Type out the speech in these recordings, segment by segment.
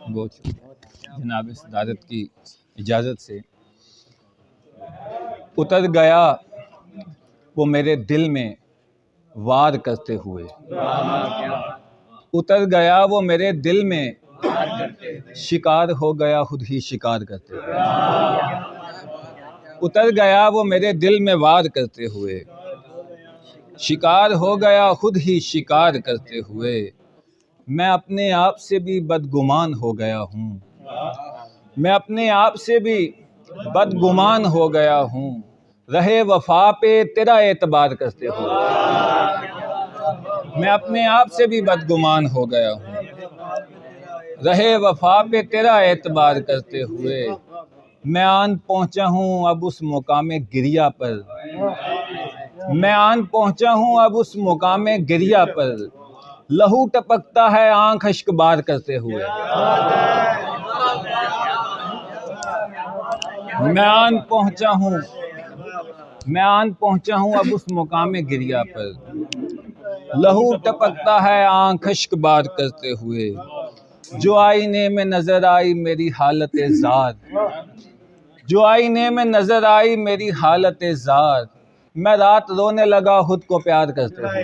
बहुत जनाब सदारत की इजाज़त से उतर गया वो मेरे दिल में वार करते हुए, उतर गया वो मेरे दिल में शिकार हो गया खुद ही शिकार करते हुए, उतर गया वो मेरे दिल में वार करते हुए, शिकार हो गया खुद ही शिकार करते हुए। मैं अपने आप से भी बदगुमान हो गया हूँ, मैं अपने आप से भी बदगुमान हो गया हूँ, रहे वफा पे तेरा एतबार करते हुए। मैं अपने आप से भी बदगुमान हो गया हूँ, रहे वफा पे तेरा एतबार करते हुए। मैं आन पहुँचा हूँ अब उस मुकामे गिरिया पर, मैं आन पहुँचा हूँ अब उस मुकामे गिरिया पर, लहू टपकता है आंख अश्कबार करते हुए। मैं आन पहुँचा हूँ, मैं आन पहुँचा हूँ अब उस मुकामे गिरिया पर, लहू टपकता है आंख अश्कबार करते हुए। जो आईने में नजर आई मेरी हालत ज़ार, जो आईने में नजर आई मेरी हालत ज़ार, मैं रात रोने लगा खुद को प्यार करते हुए।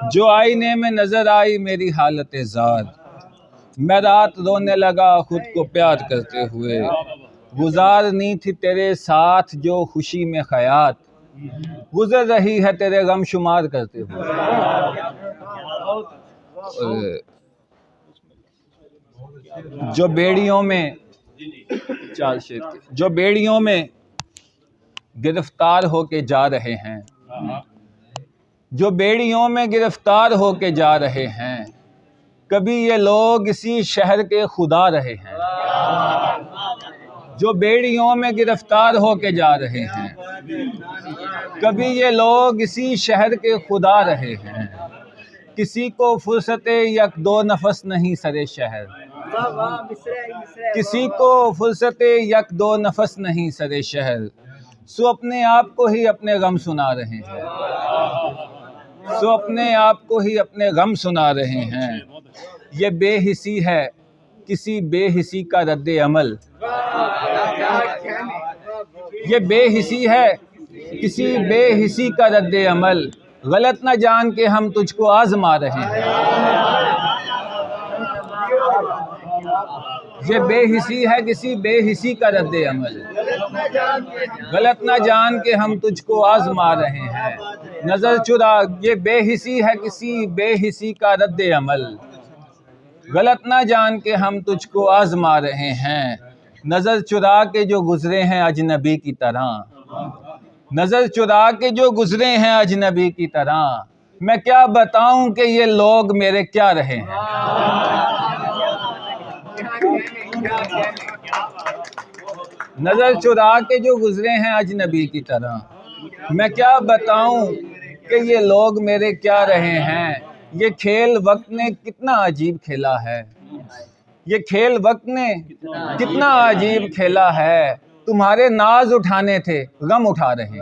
जो आईने में नजर आई मेरी हालत ज़ार, मैं रात रोने लगा खुद को प्यार करते हुए। गुजारनी थी तेरे साथ जो खुशी में खयात, गुजर रही है तेरे गम शुमार करते हुए। जो बेड़ियों में जो बेड़ियों में गिरफ्तार होके जा रहे हैं, जो बेड़ियों में गिरफ्तार होके जा रहे हैं, कभी ये लोग इसी शहर के खुदा रहे हैं। जो बेड़ियों में गिरफ्तार होके जा रहे हैं, कभी ये लोग इसी शहर के खुदा रहे हैं। किसी को फुर्सते यक दो नफस नहीं सरे शहर, किसी को फुर्सते यक दो नफस नहीं सरे शहर, सो अपने आप को ही अपने गम सुना रहे हैं, सो अपने आप को ही अपने गम सुना रहे हैं। ये बेहिसी है किसी बेहिसी का रद्द अमल, ये बेहिसी है किसी बेहिसी का रद्द अमल, गलत न जान के हम तुझको आजमा रहे हैं। ये बेहिसी है किसी बेहिसी का रद्द अमल, गलत न जान के हम तुझको आजमा रहे हैं। नजर चुरा, ये बेहिसी है किसी बेहिसी का रद्द अमल, गलत न जान के हम तुझको आजमा रहे हैं। नजर चुरा के जो गुजरे हैं अजनबी की तरह, नजर चुरा के जो गुजरे हैं अजनबी की तरह, मैं क्या बताऊं कि ये लोग मेरे क्या रहे हैं। नजर चुरा के जो गुजरे हैं अजनबी की तरह, मैं क्या बताऊं कि ये लोग मेरे क्या रहे हैं। ये खेल वक्त ने कितना अजीब खेला है, ये खेल वक्त ने कितना अजीब खेला है। तुम्हारे नाज उठाने थे गम उठा रहे हैं।